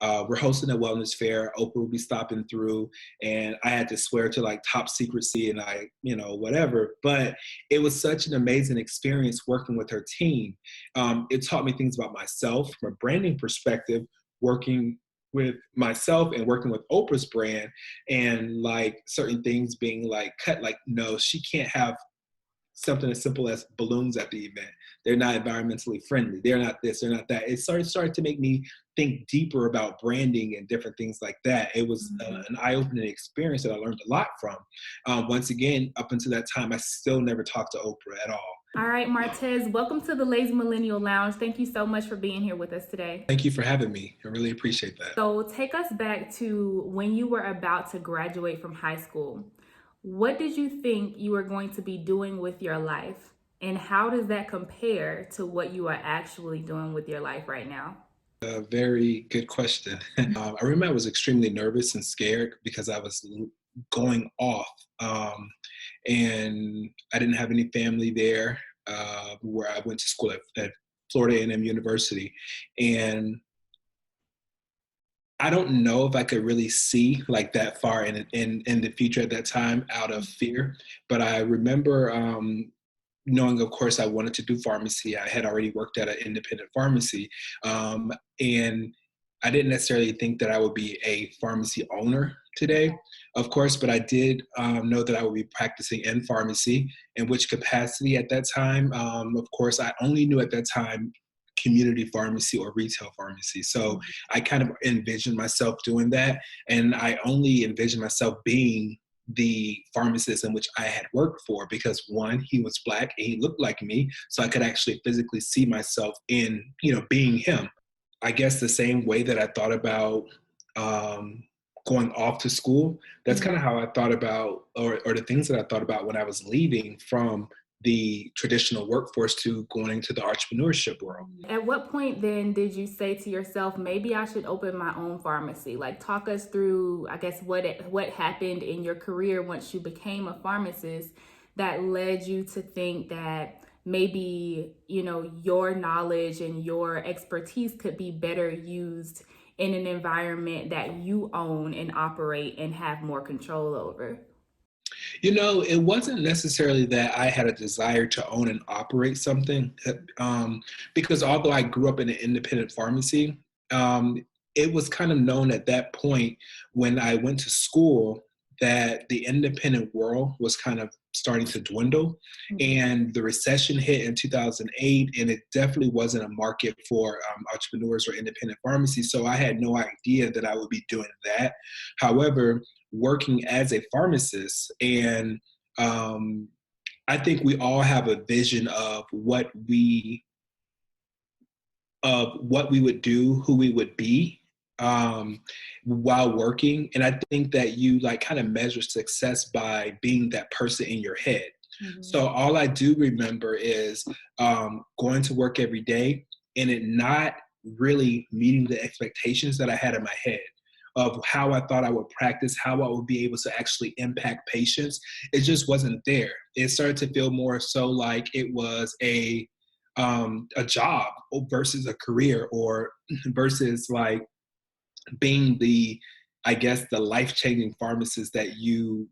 we're hosting a wellness fair. Oprah will be stopping through, and I had to swear to like top secrecy and whatever. But it was such an amazing experience working with her team. It taught me things about myself from a branding perspective, working with myself and working with Oprah's brand, and like certain things being like cut, like, no, she can't have something as simple as balloons at the event. They're not environmentally friendly. They're not this, they're not that. It started to make me think deeper about branding and different things like that. It was an eye-opening experience that I learned a lot from. Once again, up until that time, I still never talked to Oprah at all. All right, Martez, welcome to the Lazy Millennial Lounge. Thank you so much for being here with us today. Thank you for having me. I really appreciate that. So take us back to when you were about to graduate from high school. What did you think you were going to be doing with your life? And how does that compare to what you are actually doing with your life right now? A very good question. I remember I was extremely nervous and scared because I was going off, and I didn't have any family there where I went to school at Florida A&M University. And I don't know if I could really see like that far in the future at that time out of fear. But I remember knowing, of course, I wanted to do pharmacy. I had already worked at an independent pharmacy. And I didn't necessarily think that I would be a pharmacy owner today, of course, but I did know that I would be practicing in pharmacy. In which capacity at that time? Of course, I only knew at that time community pharmacy or retail pharmacy. So I kind of envisioned myself doing that. And I only envisioned myself being the pharmacist in which I had worked for, because one, he was Black and he looked like me. So I could actually physically see myself in, being him. I guess the same way that I thought about going off to school, that's kind of how I thought about, or the things that I thought about when I was leaving from the traditional workforce to going into the entrepreneurship world. At what point then did you say to yourself, maybe I should open my own pharmacy? Like, talk us through, I guess, what happened in your career once you became a pharmacist that led you to think that maybe, your knowledge and your expertise could be better used in an environment that you own and operate and have more control over? It wasn't necessarily that I had a desire to own and operate something, because although I grew up in an independent pharmacy, it was kind of known at that point when I went to school that the independent world was kind of starting to dwindle, and the recession hit in 2008, and it definitely wasn't a market for entrepreneurs or independent pharmacies. So I had no idea that I would be doing that. However, working as a pharmacist, and I think we all have a vision of what we would do, who we would be while working. And I think that you like kind of measure success by being that person in your head. So all I do remember is going to work every day and it not really meeting the expectations that I had in my head of how I thought I would practice, how I would be able to actually impact patients. It just wasn't there. It started to feel more so like it was a job versus a career, or versus like being I guess, the life-changing pharmacist that you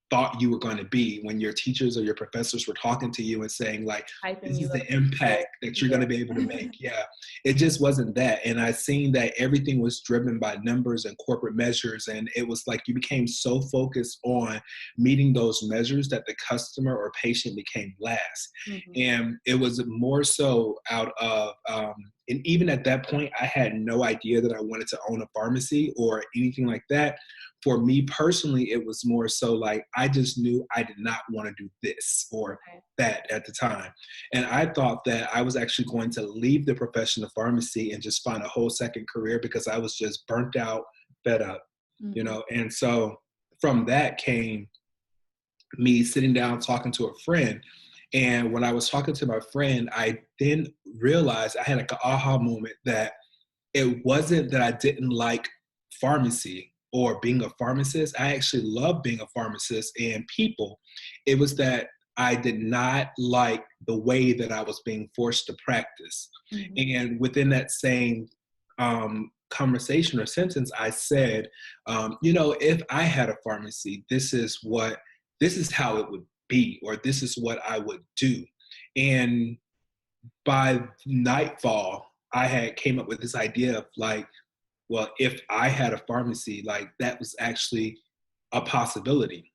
thought you were going to be when your teachers or your professors were talking to you and saying like, this is the impact that you're going to be able to make. Yeah, it just wasn't that. And I seen that everything was driven by numbers and corporate measures. And it was like you became so focused on meeting those measures that the customer or patient became last. And it was more so out of, and even at that point, I had no idea that I wanted to own a pharmacy or anything like that. For me personally, it was more so like I just knew I did not want to do this or that at the time. And I thought that I was actually going to leave the profession of pharmacy and just find a whole second career because I was just burnt out, fed up, And so from that came me sitting down talking to a friend. And when I was talking to my friend, I then realized I had like an aha moment that it wasn't that I didn't like pharmacy or being a pharmacist. I actually love being a pharmacist and people. It was that I did not like the way that I was being forced to practice. And within that same conversation or sentence, I said, if I had a pharmacy, this is how it would be, or this is what I would do. And by nightfall, I had came up with this idea of like, well, if I had a pharmacy, like that was actually a possibility.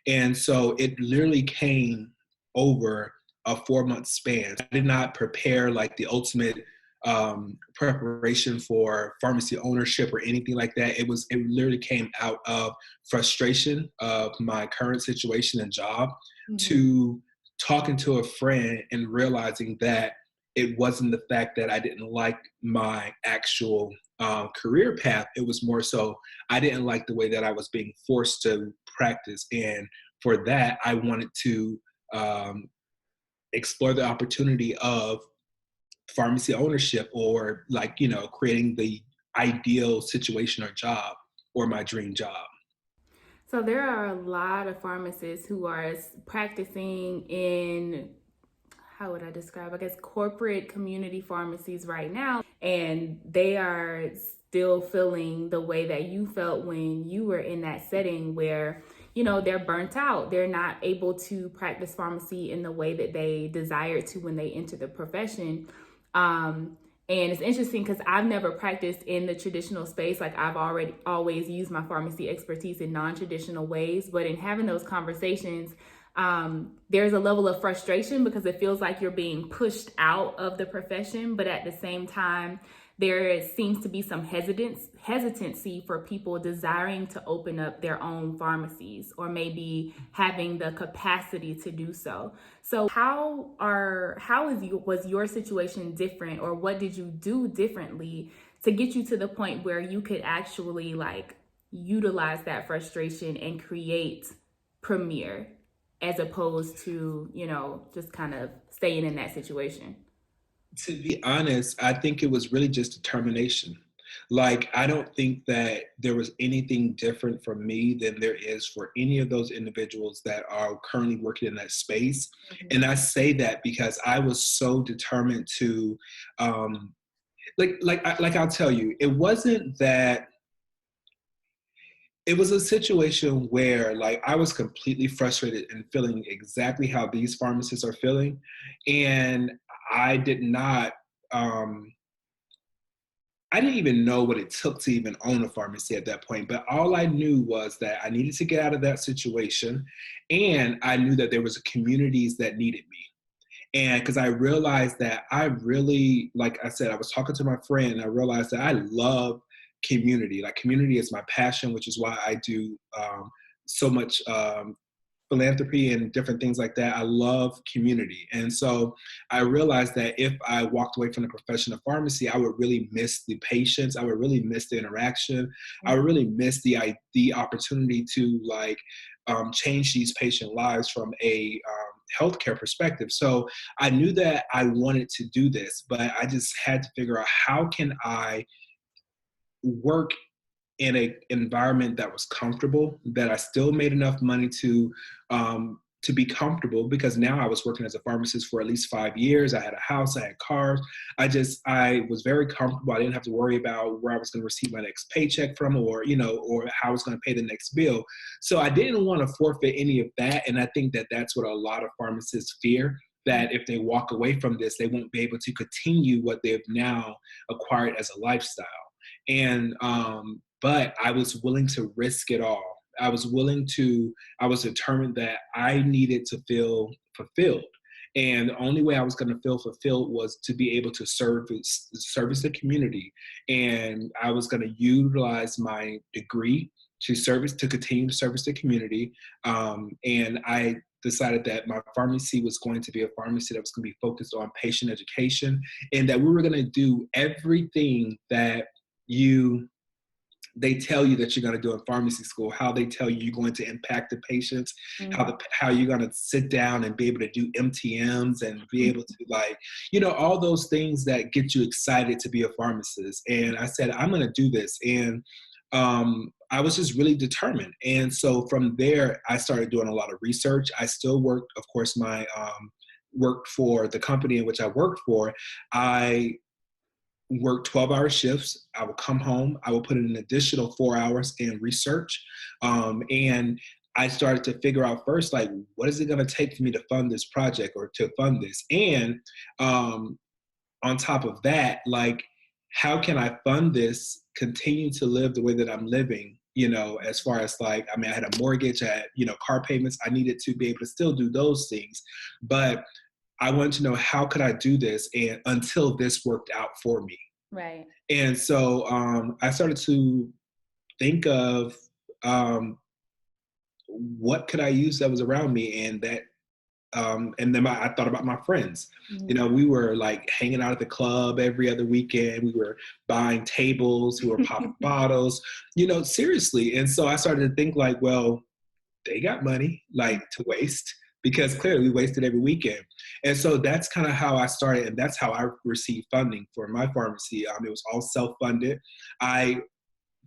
And so it literally came over a 4-month span. I did not prepare like the ultimate preparation for pharmacy ownership or anything like that. It literally came out of frustration of my current situation and job, to talking to a friend and realizing that it wasn't the fact that I didn't like my actual career path. It was more so I didn't like the way that I was being forced to practice. And for that, I wanted to explore the opportunity of pharmacy ownership, or like, creating the ideal situation or job, or my dream job. So there are a lot of pharmacists who are practicing in, how would I describe, I guess, corporate community pharmacies right now. And they are still feeling the way that you felt when you were in that setting where, they're burnt out. They're not able to practice pharmacy in the way that they desired to when they entered the profession. And it's interesting because I've never practiced in the traditional space. Like I've always used my pharmacy expertise in non-traditional ways. But in having those conversations, there's a level of frustration because it feels like you're being pushed out of the profession. But at the same time, there seems to be some hesitancy for people desiring to open up their own pharmacies, or maybe having the capacity to do so. So was your situation different, or what did you do differently to get you to the point where you could actually like utilize that frustration and create Premier, as opposed to, just kind of staying in that situation? To be honest, I think it was really just determination. Like, I don't think that there was anything different for me than there is for any of those individuals that are currently working in that space. And I say that because I was so determined to, like I'll tell you, it wasn't that. It was a situation where like I was completely frustrated and feeling exactly how these pharmacists are feeling. And I did not, I didn't even know what it took to even own a pharmacy at that point. But all I knew was that I needed to get out of that situation. And I knew that there was communities that needed me. And because I realized that I really, like I said, I was talking to my friend, and I realized that I love community. Like, community is my passion, which is why I do so much philanthropy and different things like that. I love community. And so I realized that if I walked away from the profession of pharmacy, I would really miss the patients. I would really miss the interaction. I would really miss the opportunity to like change these patient lives from a healthcare perspective. So I knew that I wanted to do this, but I just had to figure out, how can I work in an environment that was comfortable, that I still made enough money to be comfortable, because now I was working as a pharmacist for at least 5 years. I had a house, I had cars. I was very comfortable. I didn't have to worry about where I was going to receive my next paycheck from, or how I was going to pay the next bill. So I didn't want to forfeit any of that. And I think that that's what a lot of pharmacists fear, that if they walk away from this, they won't be able to continue what they've now acquired as a lifestyle. And but I was willing to risk it all. I was determined that I needed to feel fulfilled. And the only way I was going to feel fulfilled was to be able to service the community. And I was going to utilize my degree to continue to service the community. And I decided that my pharmacy was going to be a pharmacy that was going to be focused on patient education, and that we were going to do everything that they tell you that you're going to do in pharmacy school, how they tell you you're going to impact the patients, how you're going to sit down and be able to do MTMs and be able to all those things that get you excited to be a pharmacist. And I said, I'm going to do this. And I was just really determined. And so from there, I started doing a lot of research. I still worked, of course, worked for the company in which I worked for. I work 12-hour shifts. I would come home. I would put in an additional 4 hours in research. And I started to figure out first, like, what is it going to take for me to fund this project or to fund this? And on top of that, like, how can I fund this, continue to live the way that I'm living, as far as like, I mean, I had a mortgage, I had, car payments. I needed to be able to still do those things. But I wanted to know, how could I do this? And until this worked out for me. Right. And so I started to think of what could I use that was around me, and that and then I thought about my friends. Mm-hmm. We were like hanging out at the club every other weekend. We were buying tables, we were popping bottles, seriously. And so I started to think like, well, they got money like to waste, because clearly we wasted every weekend. And so that's kind of how I started, and that's how I received funding for my pharmacy. It was all self-funded. I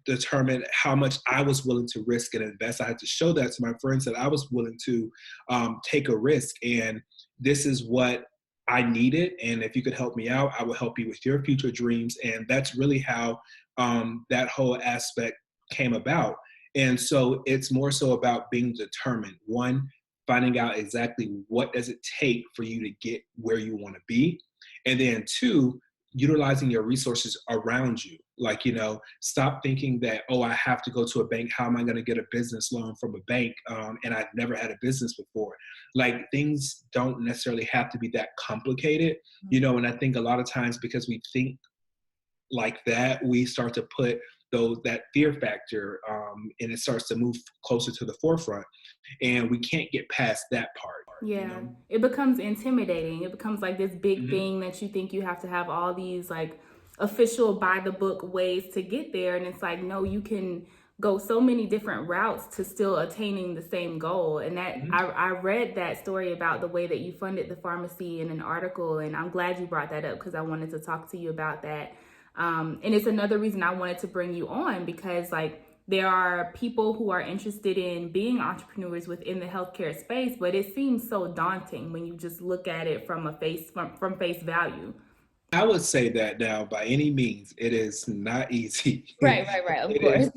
determined how much I was willing to risk and invest. I had to show that to my friends, that I was willing to take a risk, and this is what I needed. And if you could help me out, I will help you with your future dreams. And that's really how that whole aspect came about. And so it's more so about being determined. One, finding out exactly what does it take for you to get where you want to be. And then two, utilizing your resources around you. Like, stop thinking that, oh, I have to go to a bank. How am I going to get a business loan from a bank? And I've never had a business before. Like, things don't necessarily have to be that complicated, and I think a lot of times, because we think like that, we start to put that fear factor, and it starts to move closer to the forefront, and we can't get past that part. Yeah, it becomes intimidating. It becomes like this big Mm-hmm. thing that you think you have to have all these like official by the book ways to get there. And it's like, no, you can go so many different routes to still attaining the same goal. And that Mm-hmm. I read that story about the way that you funded the pharmacy in an article. And I'm glad you brought that up, because I wanted to talk to you about that. And it's another reason I wanted to bring you on, because like, there are people who are interested in being entrepreneurs within the healthcare space, but it seems so daunting when you just look at it from from face value. I would say that now, by any means, it is not easy. Right. Of It course.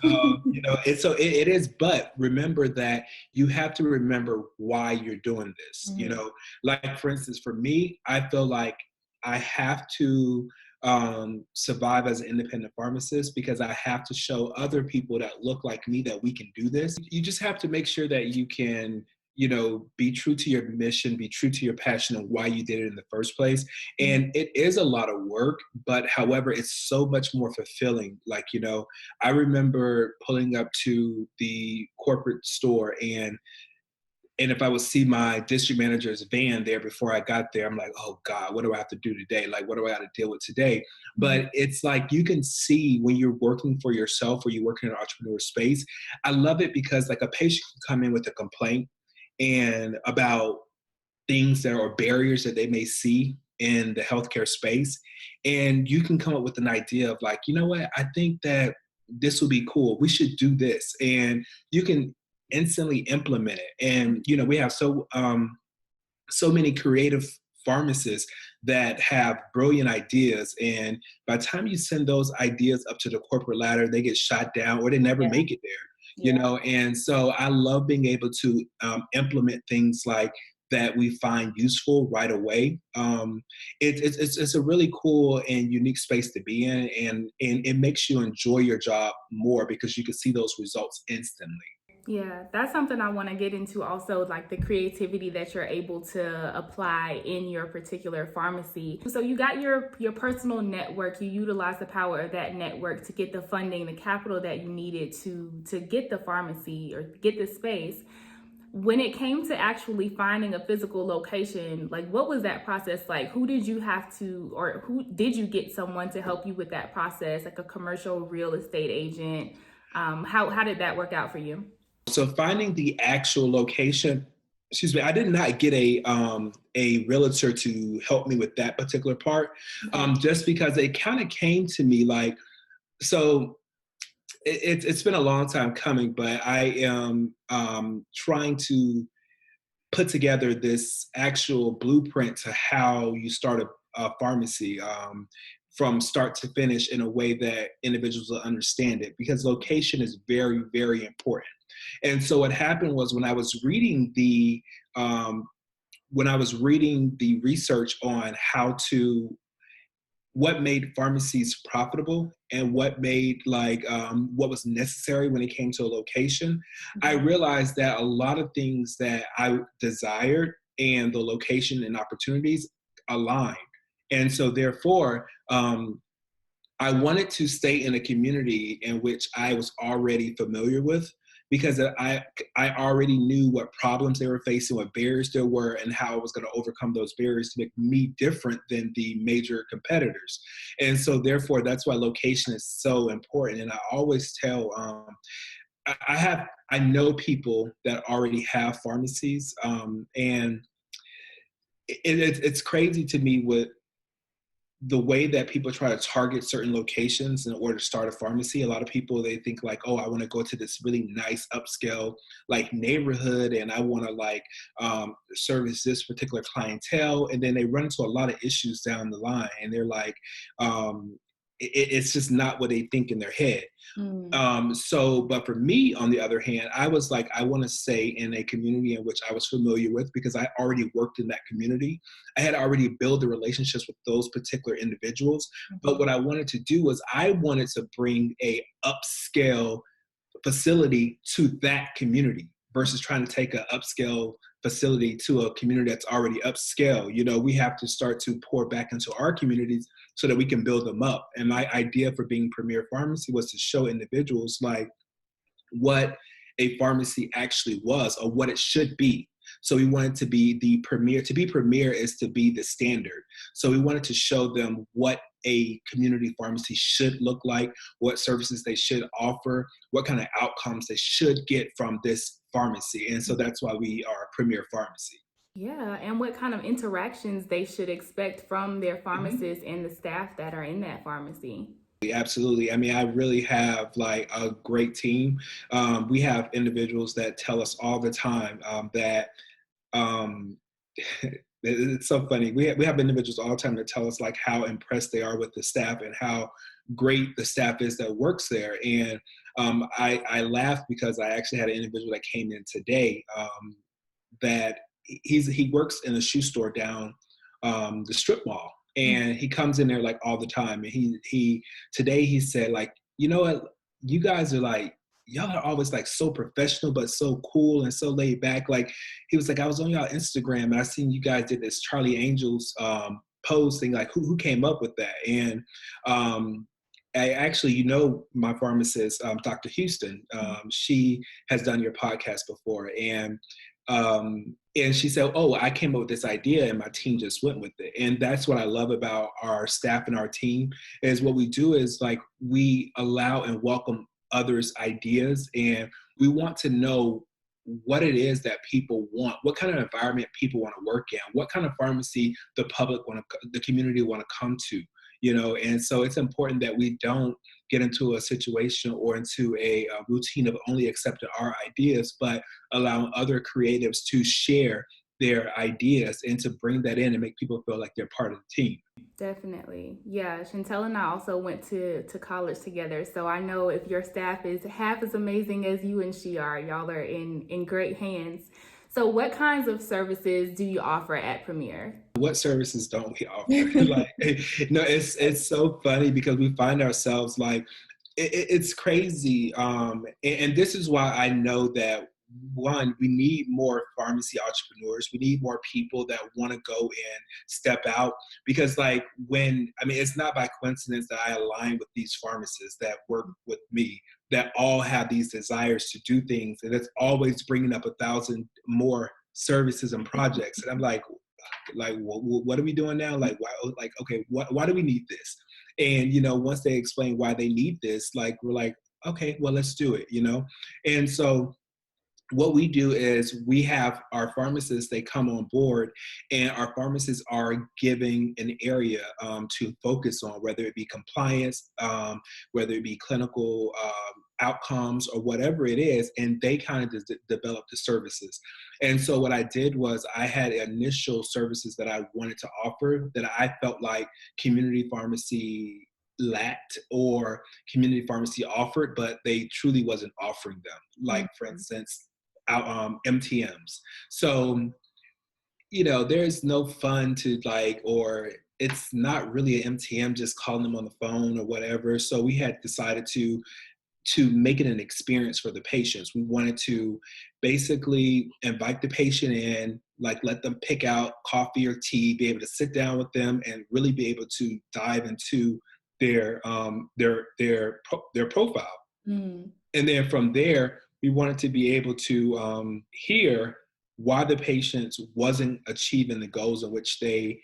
is, it is. But remember that you have to remember why you're doing this. Mm-hmm. Like, for instance, for me, I feel like I have to survive as an independent pharmacist, because I have to show other people that look like me that we can do this. You just have to make sure that you can, be true to your mission, be true to your passion and why you did it in the first place. And it is a lot of work, but however, it's so much more fulfilling. Like, I remember pulling up to the corporate store, and if I would see my district manager's van there before I got there, I'm like, oh God, what do I have to do today? Like, what do I have to deal with today? But it's like, you can see when you're working for yourself or you're working in an entrepreneur space. I love it because like, a patient can come in with a complaint and about things that are barriers that they may see in the healthcare space. And you can come up with an idea of like, you know what, I think that this would be cool. We should do this. And you can instantly implement it. And, we have so many creative pharmacists that have brilliant ideas. And by the time you send those ideas up to the corporate ladder, they get shot down or they never make it there. And so I love being able to implement things like that we find useful right away. It's a really cool and unique space to be in, and it makes you enjoy your job more because you can see those results instantly. Yeah, that's something I want to get into also, like the creativity that you're able to apply in your particular pharmacy. So you got your personal network, you utilize the power of that network to get the funding, the capital that you needed to get the pharmacy or get the space. When it came to actually finding a physical location, like what was that process like? Who did you have to, or who did you get someone to help you with that process, like a commercial real estate agent? How did that work out for you? So finding the actual location, excuse me, I did not get a realtor to help me with that particular part, just because it kind of came to me like, so it's been a long time coming, but I am trying to put together this actual blueprint to how you start a pharmacy. from start to finish in a way that individuals will understand it, because location is very, very important. And so what happened was when I was reading the research on what made pharmacies profitable and what made what was necessary when it came to a location, I realized that a lot of things that I desired and the location and opportunities aligned. And so therefore, I wanted to stay in a community in which I was already familiar with, because I already knew what problems they were facing, what barriers there were, and how I was going to overcome those barriers to make me different than the major competitors. And so therefore, that's why location is so important. And I always tell, I know people that already have pharmacies, and it's crazy to me with the way that people try to target certain locations in order to start a pharmacy. A lot of people, they think like, oh, I want to go to this really nice upscale like neighborhood, and I want to service this particular clientele. And then they run into a lot of issues down the line, and they're like, it's just not what they think in their head. But for me, on the other hand, I was like, I want to stay in a community in which I was familiar with, because I already worked in that community. I had already built the relationships with those particular individuals. But what I wanted to do was I wanted to bring a upscale facility to that community versus trying to take an upscale facility to a community that's already upscale. You know, we have to start to pour back into our communities so that we can build them up. And my idea for being Premier Pharmacy was to show individuals like what a pharmacy actually was, or what it should be. So we wanted to be the premier. To be premier is to be the standard. So we wanted to show them what a community pharmacy should look like, what services they should offer, what kind of outcomes they should get from this pharmacy. And so that's why we are a Premier Pharmacy. Yeah, and what kind of interactions they should expect from their pharmacists and the staff that are in that pharmacy. Absolutely. I mean, I really have like a great team. We have individuals that tell us all the time that um, it's so funny. We have individuals all the time that tell us like how impressed they are with the staff and how great the staff is that works there. And I laugh because I actually had an individual that came in today that he works in a shoe store down the strip mall, and he comes in there like all the time. And he today he said like, you know what, you guys are like, y'all are always like so professional but so cool and so laid back. Like he was like, I was on y'all Instagram and I seen you guys did this Charlie Angels pose thing. Like who came up with that? And I actually, you know, my pharmacist, Dr. Houston, she has done your podcast before, and she said, oh, I came up with this idea and my team just went with it. And that's what I love about our staff and our team, is what we do is like we allow and welcome others' ideas, and we want to know what it is that people want, what kind of environment people want to work in, what kind of pharmacy the community want to come to, you know. And so it's important that we don't get into a situation or into a routine of only accepting our ideas, but allowing other creatives to share their ideas and to bring that in and make people feel like they're part of the team. Definitely. Yeah. Chantel and I also went to college together. So I know if your staff is half as amazing as you and she are, y'all are in great hands. So what kinds of services do you offer at Premier? What services don't we offer? Like, no, it's so funny because we find ourselves like, it's crazy. And this is why I know that one, we need more pharmacy entrepreneurs. We need more people that want to go and step out, because it's not by coincidence that I align with these pharmacists that work with me, that all have these desires to do things. And it's always bringing up 1,000 more services and projects. And I'm like, what are we doing now? Like, why, like, okay, why do we need this? And, you know, once they explain why they need this, like, we're like, okay, well, let's do it, you know? And so what we do is we have our pharmacists, they come on board, and our pharmacists are giving an area to focus on, whether it be compliance, whether it be clinical outcomes or whatever it is, and they kind of develop the services. And so what I did was I had initial services that I wanted to offer that I felt like community pharmacy lacked or community pharmacy offered, but they truly wasn't offering them. Like, for instance, MTMs. So, there's no fun to like, or it's not really an MTM just calling them on the phone or whatever. So we had decided to make it an experience for the patients. We wanted to basically invite the patient in, like let them pick out coffee or tea, be able to sit down with them and really be able to dive into their profile. Mm. And then from there, we wanted to be able to hear why the patients wasn't achieving the goals in which the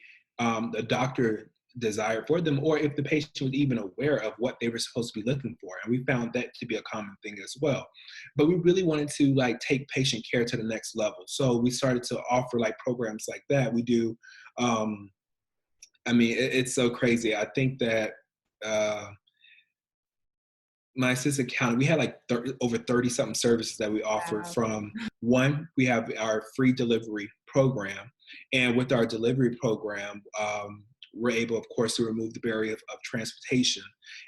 doctor desired for them, or if the patient was even aware of what they were supposed to be looking for. And we found that to be a common thing as well. But we really wanted to like take patient care to the next level. So we started to offer like programs like that. We do, it's so crazy. I think that my assistant counted, we had like over 30 something services that we offered. From one, we have our free delivery program. And with our delivery program, we're able, of course, to remove the barrier of transportation.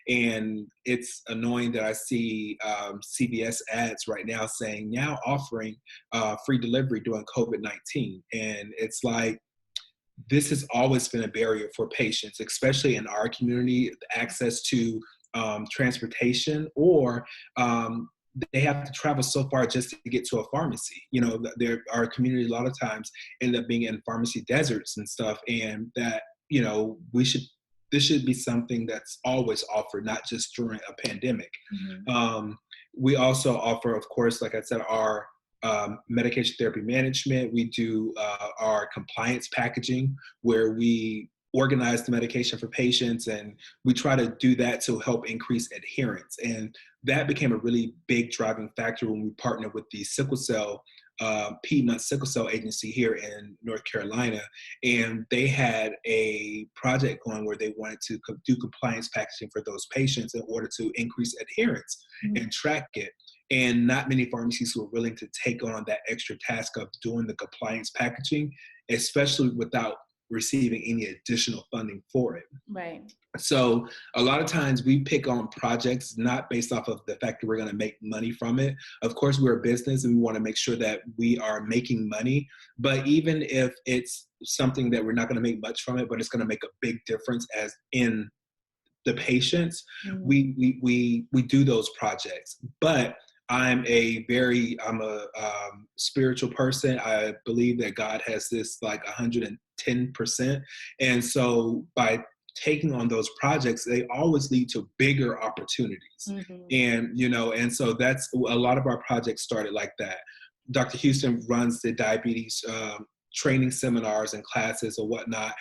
And it's annoying that I see CVS ads right now saying now offering free delivery during COVID-19. And it's like, this has always been a barrier for patients, especially in our community, access to transportation, or they have to travel so far just to get to a pharmacy. Our community a lot of times end up being in pharmacy deserts and stuff, and that, this should be something that's always offered, not just during a pandemic. We also offer, of course, like I said, our medication therapy management. We do our compliance packaging, where we organize the medication for patients, and we try to do that to help increase adherence. And that became a really big driving factor when we partnered with the Piedmont Sickle Cell Agency here in North Carolina. And they had a project going where they wanted to do compliance packaging for those patients in order to increase adherence and track it. And not many pharmacies were willing to take on that extra task of doing the compliance packaging, especially without receiving any additional funding for it. Right. So a lot of times we pick on projects not based off of the fact that we're going to make money from it. Of course, we're a business and we want to make sure that we are making money. But even if it's something that we're not going to make much from it, but it's going to make a big difference as in the patients, we do those projects. But I'm a spiritual person. I believe that God has this like 110%. And so by taking on those projects, they always lead to bigger opportunities. And so that's a lot of our projects started like that. Dr. Houston runs the diabetes training seminars and classes or whatnot.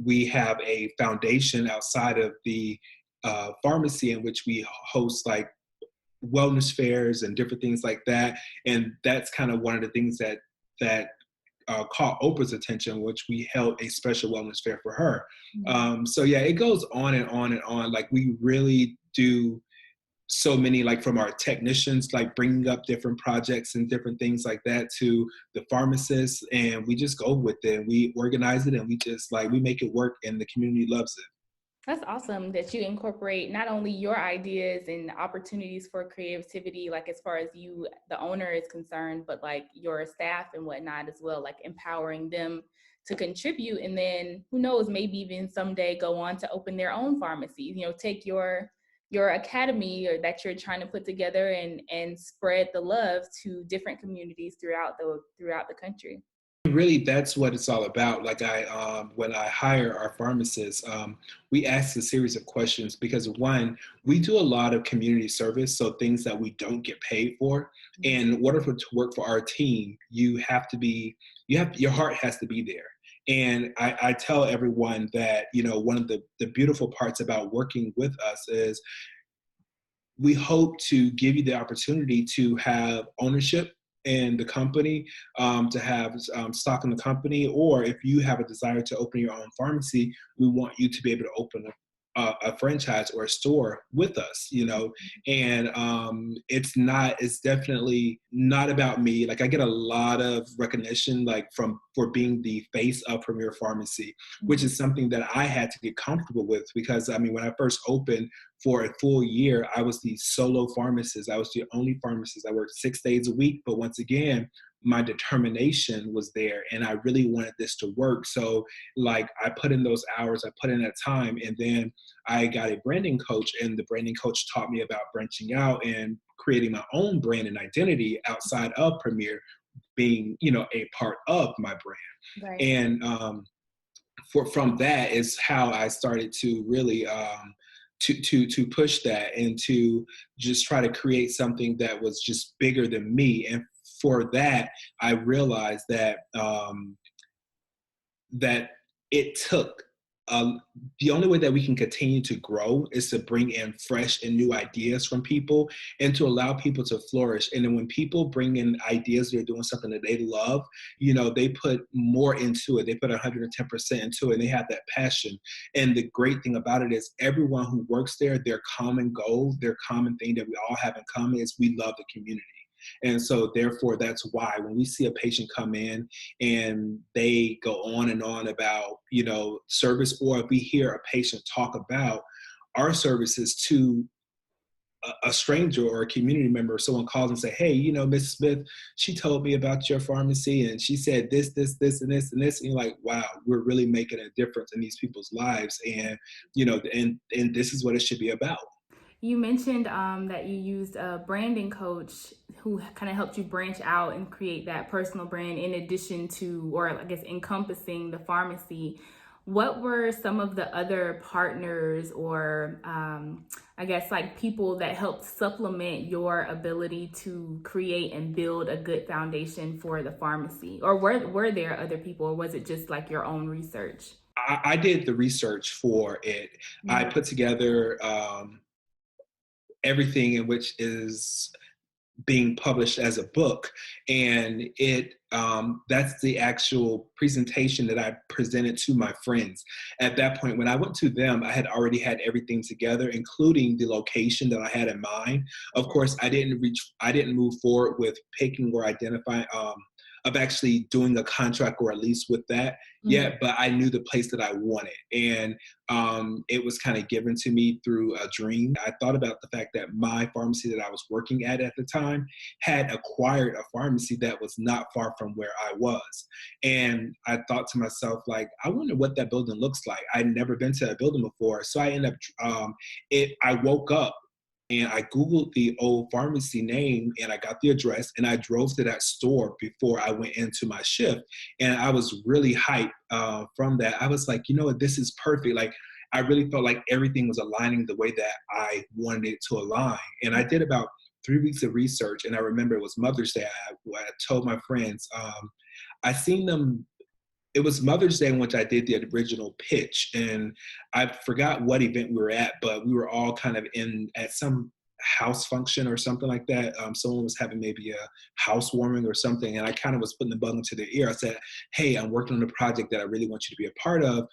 We have a foundation outside of the pharmacy in which we host like wellness fairs and different things like that. And that's kind of one of the things that caught Oprah's attention, which we held a special wellness fair for her. So yeah, it goes on and on and on. Like we really do so many, like from our technicians, like bringing up different projects and different things like that, to the pharmacists, and we just go with it. We organize it and we just like, we make it work, and the community loves it. That's awesome that you incorporate not only your ideas and opportunities for creativity, like as far as you, the owner, is concerned, but like your staff and whatnot as well, like empowering them to contribute. And then who knows, maybe even someday go on to open their own pharmacy, take your academy or that you're trying to put together and spread the love to different communities throughout the country. Really, that's what it's all about. Like when I hire our pharmacists, we ask a series of questions because one, we do a lot of community service, so things that we don't get paid for. And in order to work for our team, your heart has to be there. And I tell everyone that, one of the beautiful parts about working with us is we hope to give you the opportunity to have ownership in the company, to have stock in the company, or if you have a desire to open your own pharmacy, we want you to be able to open a franchise or a store with us, you know. And it's definitely not about me. Like I get a lot of recognition like for being the face of Premier Pharmacy, which is something that I had to get comfortable with, because I mean when I first opened, for a full year I was the solo pharmacist. I was the only pharmacist. I worked 6 days a week, but once again my determination was there and I really wanted this to work. So like I put in those hours, I put in that time, and then I got a branding coach, and the branding coach taught me about branching out and creating my own brand and identity outside of Premier, being, you know, a part of my brand. Right. And from that is how I started to really to push that and to just try to create something that was just bigger than me. And for that, I realized that that it took the only way that we can continue to grow is to bring in fresh and new ideas from people and to allow people to flourish. And then when people bring in ideas, they're doing something that they love, you know, they put more into it. They put 110% into it, and they have that passion. And the great thing about it is everyone who works there, their common goal, their common thing that we all have in common is we love the community. And so therefore, that's why when we see a patient come in and they go on and on about, you know, service, or if we hear a patient talk about our services to a stranger or a community member, someone calls and say, hey, you know, Mrs. Smith, she told me about your pharmacy and she said this, this, this, and this, and this. And you're like, wow, we're really making a difference in these people's lives. And, you know, and this is what it should be about. You mentioned that you used a branding coach who kind of helped you branch out and create that personal brand in addition to, or I guess encompassing the pharmacy. What were some of the other partners or I guess like people that helped supplement your ability to create and build a good foundation for the pharmacy? Or were there other people, or was it just like your own research? I did the research for it. I put together everything in which is being published as a book, and it that's the actual presentation that I presented to my friends. At that point, when I went to them, I had already had everything together, including the location that I had in mind. Of course, I didn't move forward with picking or identifying of actually doing a contract or a lease with that yet, but I knew the place that I wanted. And it was kind of given to me through a dream. I thought about the fact that my pharmacy that I was working at the time had acquired a pharmacy that was not far from where I was. And I thought to myself, like, I wonder what that building looks like. I'd never been to a building before. So I ended up, I woke up and I Googled the old pharmacy name and I got the address and I drove to that store before I went into my shift. And I was really hyped from that. I was like, you know what, this is perfect. Like, I really felt like everything was aligning the way that I wanted it to align. And I did about 3 weeks of research. And I remember it was Mother's Day. I told my friends, I seen them. It was Mother's Day in which I did the original pitch, and I forgot what event we were at, but we were all kind of at some house function or something like that. Someone was having maybe a housewarming or something, and I kind of was putting the bug into their ear. I said, "Hey, I'm working on a project that I really want you to be a part of.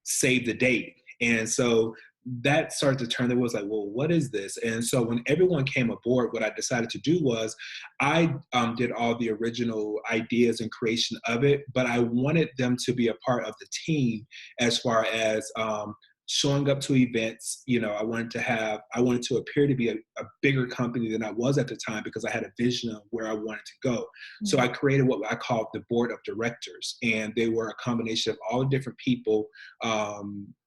Save the date." And so that started to turn. It was like, well, what is this? And so when everyone came aboard, what I decided to do was I did all the original ideas and creation of it, but I wanted them to be a part of the team as far as showing up to events. You know, I wanted to appear to be a bigger company than I was at the time because I had a vision of where I wanted to go. So I created what I called the board of directors, and they were a combination of all the different people,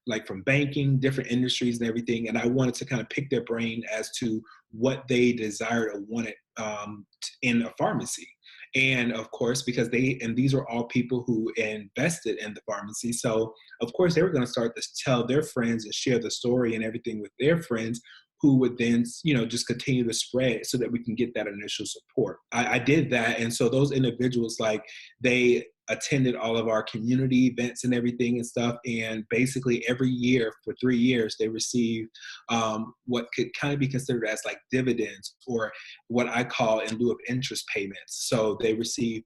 like from banking, different industries and everything. And I wanted to kind of pick their brain as to what they desired or wanted in a pharmacy. And of course, because these are all people who invested in the pharmacy. So of course they were going to start to tell their friends and share the story and everything with their friends, who would then, you know, just continue to spread so that we can get that initial support. I did that. And so those individuals, like, they attended all of our community events and everything and stuff. And basically every year for 3 years, they received what could kind of be considered as like dividends, or what I call in lieu of interest payments. So they receive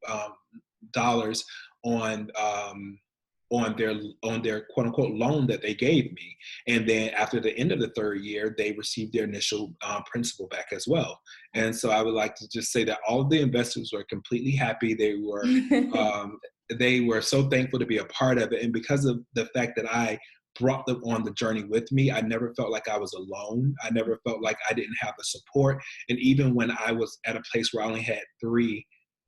dollars on on their quote unquote loan that they gave me. And then after the end of the third year, they received their initial principal back as well. And so I would like to just say that all of the investors were completely happy. Um, they were so thankful to be a part of it. And because of the fact that I brought them on the journey with me, I never felt like I was alone. I never felt like I didn't have the support. And even when I was at a place where I only had 3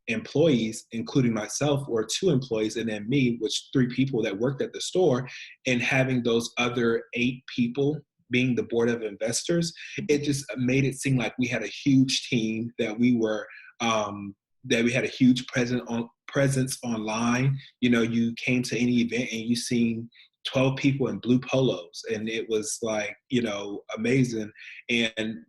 employees, including myself, or 2 employees, and then me, which 3 people that worked at the store, and having those other 8 people being the board of investors, it just made it seem like we had a huge team, that we were that we had a huge presence online. You know, you came to any event and you seen 12 people in blue polos, and it was like, you know, amazing. And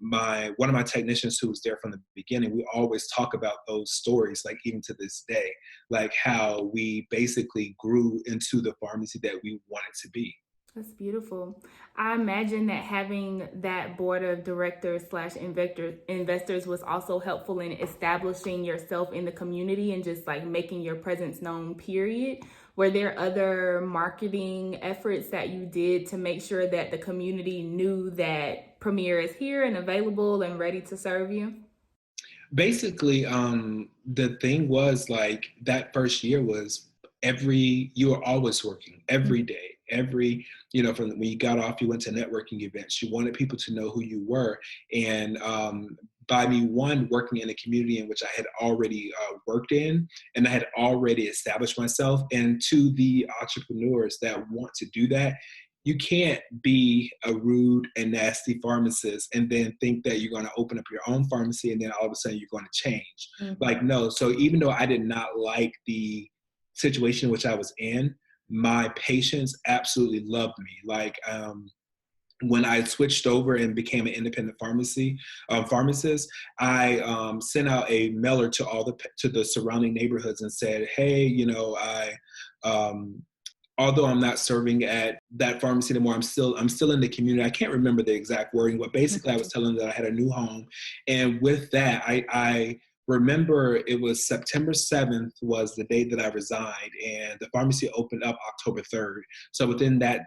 one of my technicians who was there from the beginning, we always talk about those stories, like even to this day, like how we basically grew into the pharmacy that we wanted to be. That's beautiful. I imagine that having that board of directors slash investors was also helpful in establishing yourself in the community and just like making your presence known, period. Were there other marketing efforts that you did to make sure that the community knew that Premier is here and available and ready to serve you? Basically, the thing was, like, that first year was you were always working every day, from when you got off, you went to networking events. You wanted people to know who you were. And by me, working in a community in which I had already worked in, and I had already established myself, and to the entrepreneurs that want to do that, you can't be a rude and nasty pharmacist and then think that you're going to open up your own pharmacy and then all of a sudden you're going to change. Like, no. So even though I did not like the situation in which I was in, my patients absolutely loved me. Like, when I switched over and became an independent pharmacist, I sent out a mailer to the surrounding neighborhoods and said, hey, although I'm not serving at that pharmacy anymore, I'm still in the community. I can't remember the exact wording, but basically I was telling them that I had a new home. And with that, I remember it was September 7th was the day that I resigned, and the pharmacy opened up October 3rd. So within that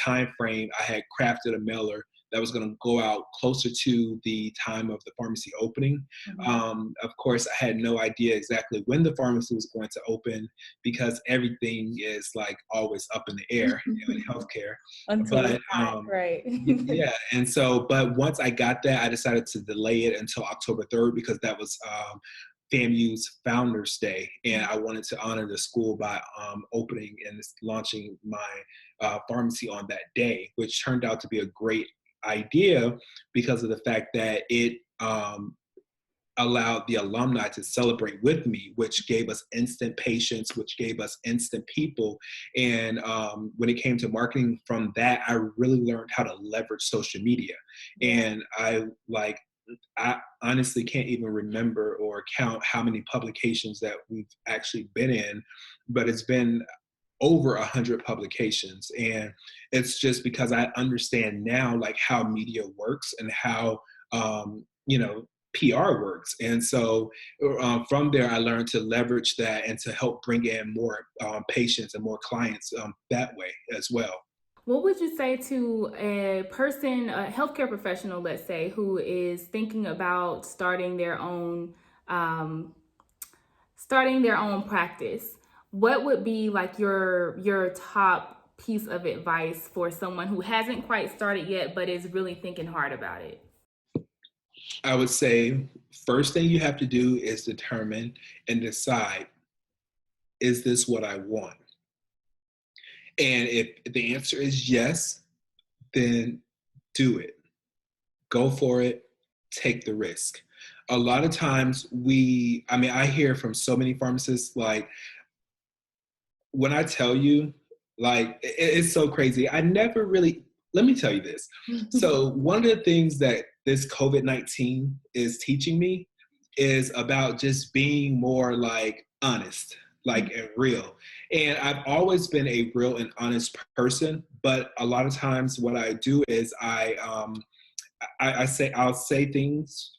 time frame, I had crafted a mailer that was going to go out closer to the time of the pharmacy opening. Of course, I had no idea exactly when the pharmacy was going to open, because everything is like always up in the air in healthcare. Until But it's hot, right? yeah, and so, but once I got that, I decided to delay it until October 3rd, because that was FAMU's Founders Day, and I wanted to honor the school by opening and launching my pharmacy on that day, which turned out to be a great idea because of the fact that it allowed the alumni to celebrate with me, which gave us instant patients, which gave us instant people. And when it came to marketing from that, I really learned how to leverage social media. And I honestly can't even remember or count how many publications that we've actually been in, but it's been over 100 publications. And it's just because I understand now, like, how media works and how, PR works. And so from there, I learned to leverage that and to help bring in more patients and more clients that way as well. What would you say to a person, a healthcare professional, let's say, who is thinking about starting their own practice? What would be like your top piece of advice for someone who hasn't quite started yet but is really thinking hard about it? I would say first thing you have to do is determine and decide, is this what I want? And if the answer is yes, then do it. Go for it. Take the risk. A lot of times I hear from so many pharmacists, like, when I tell you, like, it's so crazy. Let me tell you this. So one of the things that this COVID-19 is teaching me is about just being more like honest, like, and real. And I've always been a real and honest person, but a lot of times what I do is I'll say things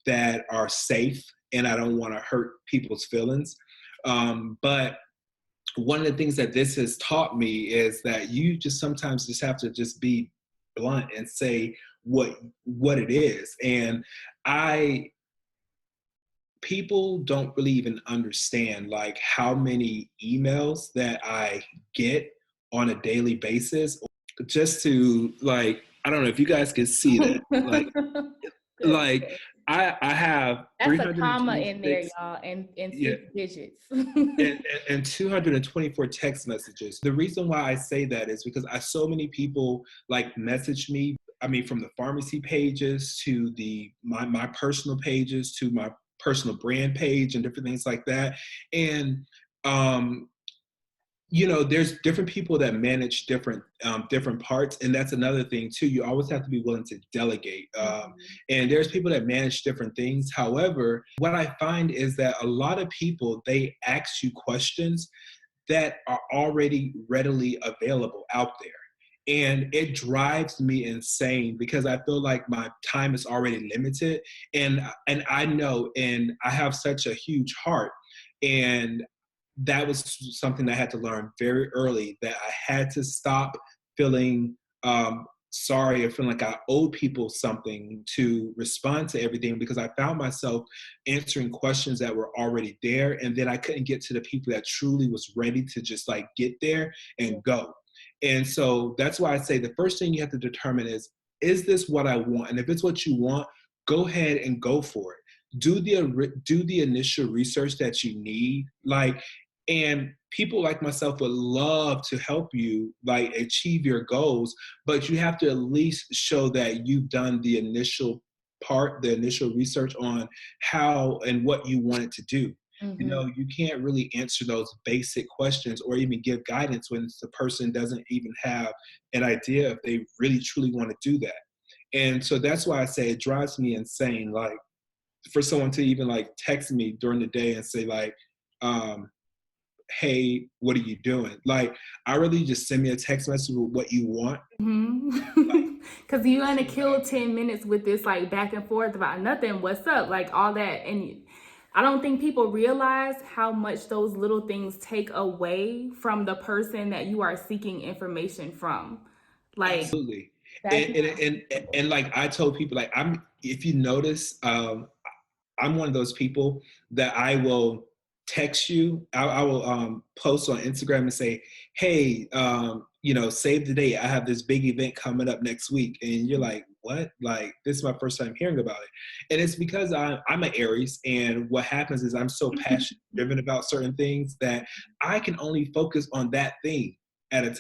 that are safe, and I don't want to hurt people's feelings. But one of the things that this has taught me is that you just sometimes just have to just be blunt and say what it is. And I people don't really even understand like how many emails that I get on a daily basis, just to like, I don't know if you guys can see that. Good. Like I have That's a comma in there, 326, y'all, and yeah, 6 digits. and 224 text messages. The reason why I say that is because I so many people like message me. I mean, from the pharmacy pages to my personal pages to my personal brand page and different things like that. And um, there's different people that manage different parts, and that's another thing too. You always have to be willing to delegate. And there's people that manage different things. However, what I find is that a lot of people, they ask you questions that are already readily available out there. And it drives me insane because I feel like my time is already limited. And I know, and I have such a huge heart. And that was something I had to learn very early, that I had to stop feeling sorry or feeling like I owed people something to respond to everything, because I found myself answering questions that were already there. And then I couldn't get to the people that truly was ready to just like get there and go. And so that's why I say the first thing you have to determine is this what I want? And if it's what you want, go ahead and go for it. Do the initial research that you need. And people like myself would love to help you like achieve your goals, but you have to at least show that you've done the initial research on how and what you want it to do. You can't really answer those basic questions or even give guidance when the person doesn't even have an idea if they really truly want to do that. And so that's why I say it drives me insane, like for someone to even like text me during the day and say like, hey, what are you doing? Like, I really just send me a text message with what you want. Because you're gonna kill 10 minutes with this like back and forth about nothing, what's up, like all that. And I don't think people realize how much those little things take away from the person that you are seeking information from. Like, absolutely. And like I told people, like, if you notice, I'm one of those people that I will text you. I will post on Instagram and say, hey, save the date. I have this big event coming up next week. And you're like, what? Like, this is my first time hearing about it. And it's because I'm an Aries. And what happens is I'm so passionate driven about certain things that I can only focus on that thing and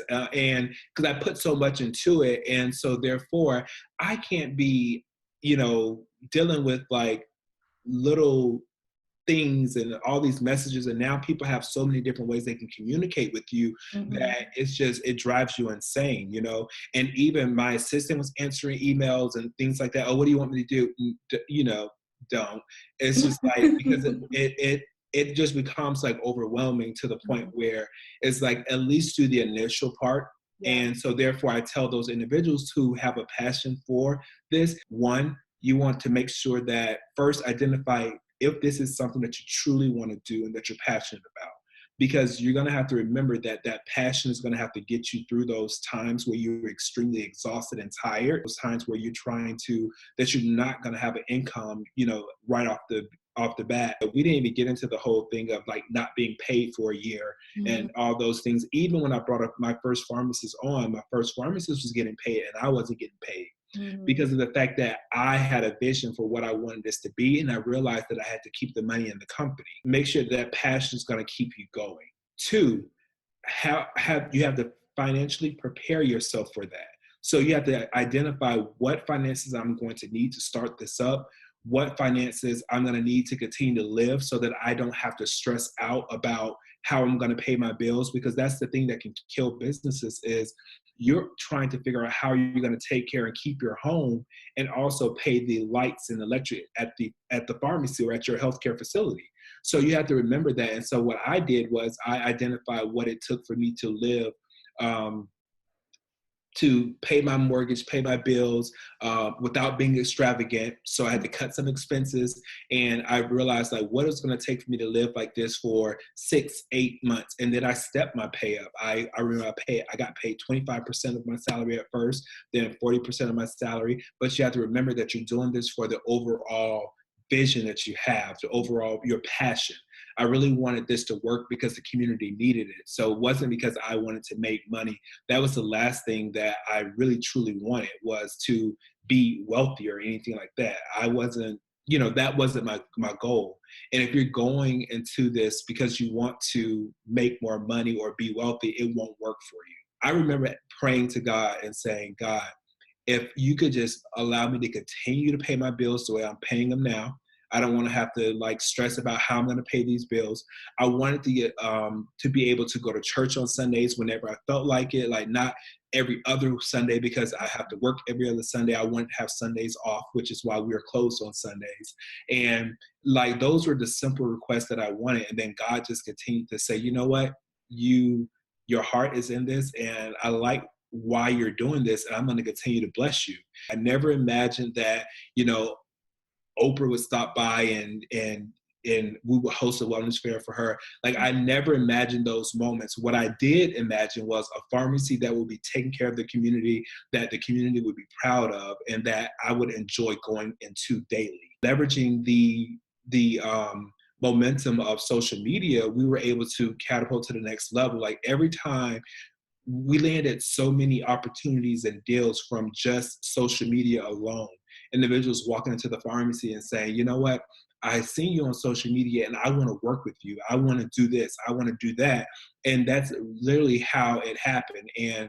because I put so much into it. And so therefore I can't be, dealing with like little things and all these messages, and now people have so many different ways they can communicate with you that it drives you insane. And even my assistant was answering emails and things like that. Oh, what do you want me to do? Don't. It's just like, because it just becomes like overwhelming to the point where it's like, at least do the initial part. And so therefore I tell those individuals who have a passion for this, one, you want to make sure that first identify if this is something that you truly want to do and that you're passionate about. Because you're going to have to remember that passion is going to have to get you through those times where you're extremely exhausted and tired, those times where that you're not going to have an income, right off the bat. We didn't even get into the whole thing of like not being paid for a year and all those things. Even when I brought up my first pharmacist was getting paid and I wasn't getting paid. Because of the fact that I had a vision for what I wanted this to be, and I realized that I had to keep the money in the company. Make sure that passion is going to keep you going. Two, you have to financially prepare yourself for that. So you have to identify what finances I'm going to need to start this up, what finances I'm going to need to continue to live so that I don't have to stress out about how I'm going to pay my bills, because that's the thing that can kill businesses is you're trying to figure out how you're going to take care and keep your home and also pay the lights and electric at the pharmacy or at your healthcare facility. So you have to remember that. And so what I did was I identified what it took for me to live to pay my mortgage, pay my bills without being extravagant. So I had to cut some expenses, and I realized like what it's going to take for me to live like this for 6-8 months. And then I stepped my pay up. I remember I got paid 25% of my salary at first, then 40% of my salary. But you have to remember that you're doing this for the overall vision that you have, the overall, your passion. I really wanted this to work because the community needed it. So it wasn't because I wanted to make money. That was the last thing that I really truly wanted, was to be wealthy or anything like that. I wasn't, that wasn't my goal. And if you're going into this because you want to make more money or be wealthy, it won't work for you. I remember praying to God and saying, God, if you could just allow me to continue to pay my bills the way I'm paying them now. I don't want to have to like stress about how I'm going to pay these bills. I wanted to get to be able to go to church on Sundays whenever I felt like it, like not every other Sunday because I have to work every other Sunday. I wanted to have Sundays off, which is why we are closed on Sundays. And like those were the simple requests that I wanted. And then God just continued to say, you know what, your heart is in this, and I like why you're doing this, and I'm going to continue to bless you. I never imagined that, Oprah would stop by and we would host a wellness fair for her. Like I never imagined those moments. What I did imagine was a pharmacy that would be taking care of the community, that the community would be proud of, and that I would enjoy going into daily. Leveraging the momentum of social media, we were able to catapult to the next level. Like every time we landed so many opportunities and deals from just social media alone. Individuals walking into the pharmacy and saying, you know what, I seen you on social media and I want to work with you. I want to do this. I want to do that. And that's literally how it happened. And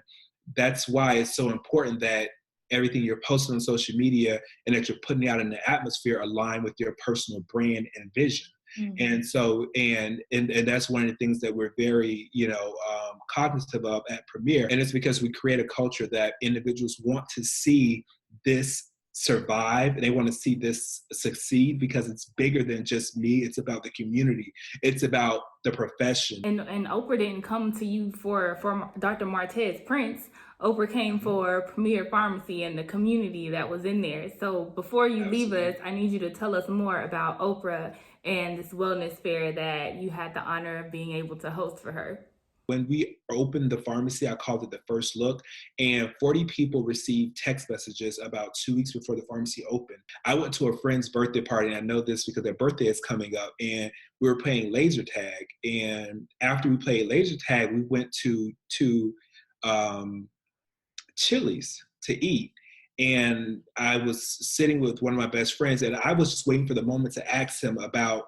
that's why it's so important that everything you're posting on social media and that you're putting out in the atmosphere align with your personal brand and vision. Mm-hmm. And so, and that's one of the things that we're very, cognitive of at Premier. And it's because we create a culture that individuals want to see this survive, and they want to see this succeed because it's bigger than just me. It's about the community. It's about the profession. And Oprah didn't come to you for Dr. Martez Prince. Oprah came for Premier Pharmacy and the community that was in there. So before you leave us, I need you to tell us more about Oprah and this wellness fair that you had the honor of being able to host for her. When we opened the pharmacy, I called it the first look, and 40 people received text messages about 2 weeks before the pharmacy opened. I went to a friend's birthday party, and I know this because their birthday is coming up, and we were playing laser tag. And after we played laser tag, we went to Chili's to eat. And I was sitting with one of my best friends, and I was just waiting for the moment to ask him about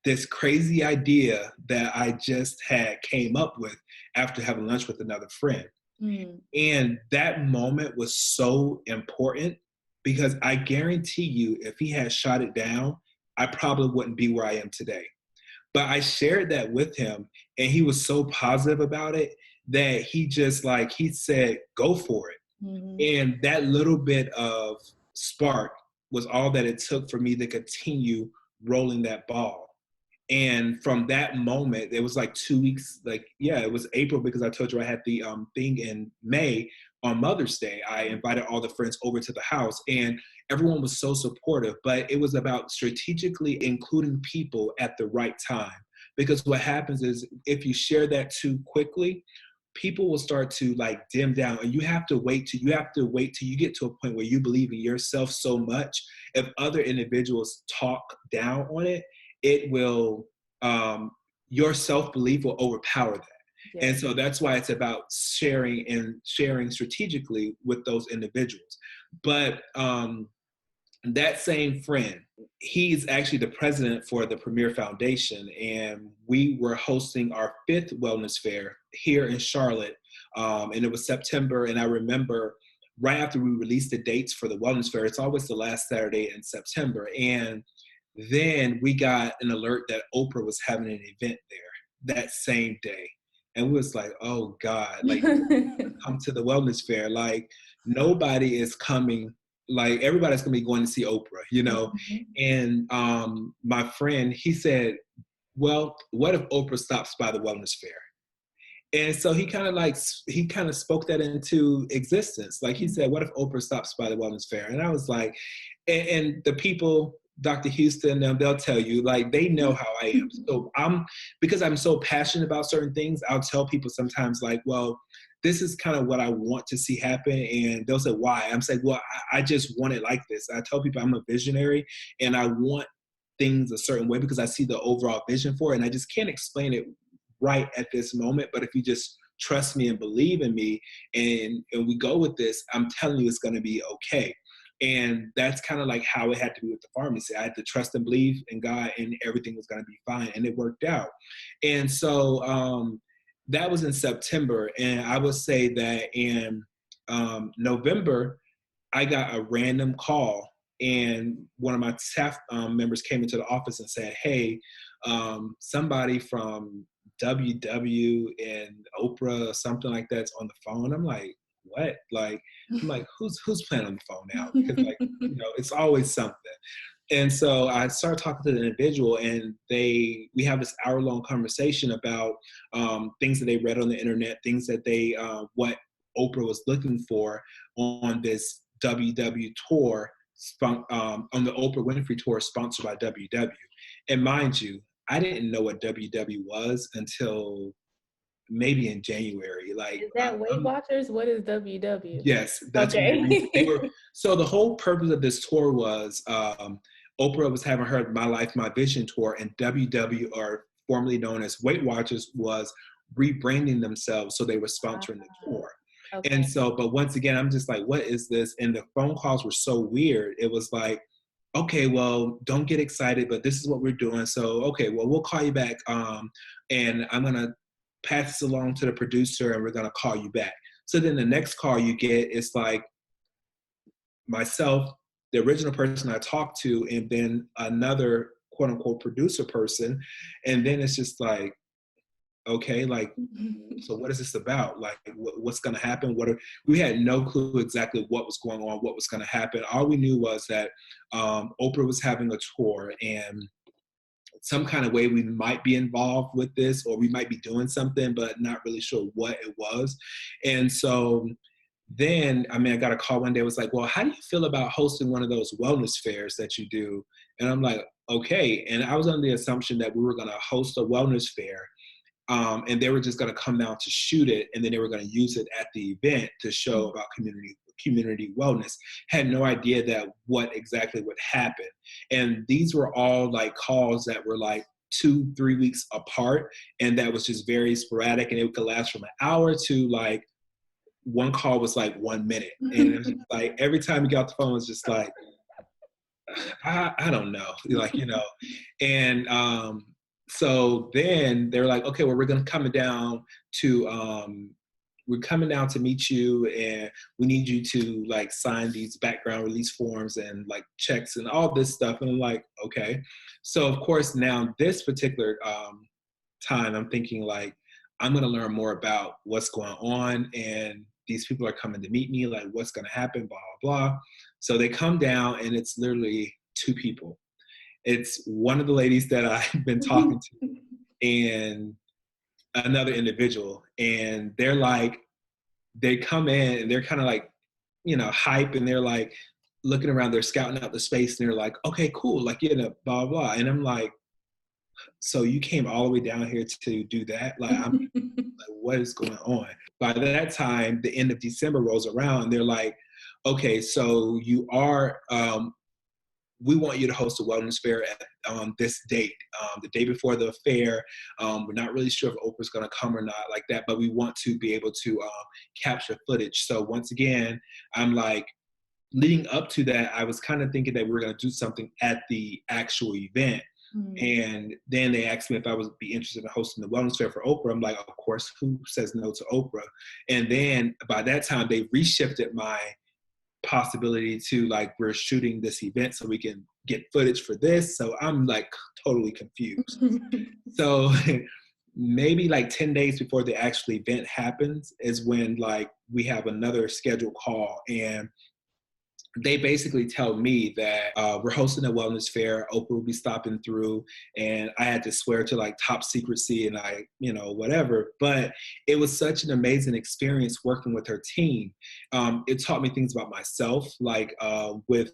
this crazy idea that I just had came up with after having lunch with another friend. Mm. And that moment was so important because I guarantee you, if he had shot it down, I probably wouldn't be where I am today. But I shared that with him, and he was so positive about it that he said, go for it. Mm-hmm. And that little bit of spark was all that it took for me to continue rolling that ball. And from that moment, it was like 2 weeks, it was April because I told you I had the thing in May on Mother's Day. I invited all the friends over to the house and everyone was so supportive, but it was about strategically including people at the right time. Because what happens is if you share that too quickly, people will start to dim down, and you have to wait till you get to a point where you believe in yourself so much. If other individuals talk down on it, it will, your self-belief will overpower that. Yeah. And so that's why it's about sharing strategically with those individuals. But that same friend, he's actually the president for the Premier Foundation, and we were hosting our 5th wellness fair here in Charlotte, and it was September, and I remember right after we released the dates for the wellness fair, it's always the last Saturday in September, and then we got an alert that Oprah was having an event there that same day. And we was like, oh God, come to the wellness fair. Nobody is coming. Everybody's going to be going to see Oprah, Mm-hmm. And my friend, he said, well, what if Oprah stops by the wellness fair? And so he kind of spoke that into existence. Like he said, what if Oprah stops by the wellness fair? And I was like, and the people, Dr. Houston, they'll tell you, like, they know how I am. So because I'm so passionate about certain things, I'll tell people sometimes like, well, this is kind of what I want to see happen. And they'll say, why? I'm saying, well, I just want it like this. I tell people I'm a visionary and I want things a certain way because I see the overall vision for it. And I just can't explain it right at this moment. But if you just trust me and believe in me and we go with this, I'm telling you it's going to be okay. And that's kind of like how it had to be with the pharmacy. I had to trust and believe in God and everything was going to be fine. And it worked out. And so that was in September. And I would say that in November, I got a random call and one of my staff members came into the office and said, hey, somebody from WW and Oprah or something like that's on the phone. I'm like, what? Like, I'm like, who's playing on the phone now? Because like, it's always something. And so I started talking to the individual and we have this hour-long conversation about things that they read on the internet, things that what Oprah was looking for on this WW tour, on the Oprah Winfrey tour sponsored by WW. And mind you, I didn't know what WW was until maybe in January. Like, is that Weight Watchers? What is WW? Yes, that's okay. what they were. So the whole purpose of this tour was Oprah was having her My Life, My Vision tour, and WW, or formerly known as Weight Watchers, was rebranding themselves. So they were sponsoring the tour. Okay. And so, but once again, I'm just like, what is this? And the phone calls were so weird. It was like, okay, well, don't get excited, but this is what we're doing. So, okay, well, we'll call you back. And I'm going to pass this along to the producer and we're going to call you back. So then the next call you get is like myself, the original person I talked to, and then another quote unquote producer person. And then it's just like, okay, like, so what is this about? Like, what's going to happen? We had no clue exactly what was going on, what was going to happen. All we knew was that Oprah was having a tour, and some kind of way we might be involved with this, or we might be doing something, but not really sure what it was. And so then, I got a call one day. It was like, well, how do you feel about hosting one of those wellness fairs that you do? And I'm like, okay. And I was under the assumption that we were going to host a wellness fair. And they were just going to come down to shoot it, and then they were going to use it at the event to show about community wellness. Had no idea that what exactly would happen. And these were all like calls that were like 2-3 weeks apart, and that was just very sporadic, and it could last from an hour to like one call was like 1 minute. And it was just like every time you got the phone, it was just like, I don't know, like, and so then they were like, okay, well, we're coming down to meet you, and we need you to like sign these background release forms and like checks and all this stuff. And I'm like, okay. So of course now this particular time I'm thinking like, I'm going to learn more about what's going on, and these people are coming to meet me, like what's going to happen, blah, blah, blah. So they come down, and it's literally 2 people. It's one of the ladies that I've been talking to and another individual. And they're like, they come in and they're kind of like, hype, and they're like looking around, they're scouting out the space, and they're like, okay, cool, like, blah, blah. And I'm like, so you came all the way down here to do that? Like, I'm like, what is going on? By that time, the end of December rolls around, and they're like, okay, so you are, we want you to host a wellness fair on this date, the day before the fair. We're not really sure if Oprah's going to come or not like that, but we want to be able to capture footage. So once again, I'm like, leading up to that, I was kind of thinking that we were going to do something at the actual event. And then they asked me if I would be interested in hosting the wellness fair for Oprah. I'm like, of course, who says no to Oprah? And then by that time, they reshifted my possibility to like, we're shooting this event so we can get footage for this. So I'm like totally confused. So maybe like 10 days before the actual event happens is when like we have another scheduled call, and they basically tell me that we're hosting a wellness fair. Oprah will be stopping through, and I had to swear to like top secrecy and whatever. But it was such an amazing experience working with her team. It taught me things about myself, like with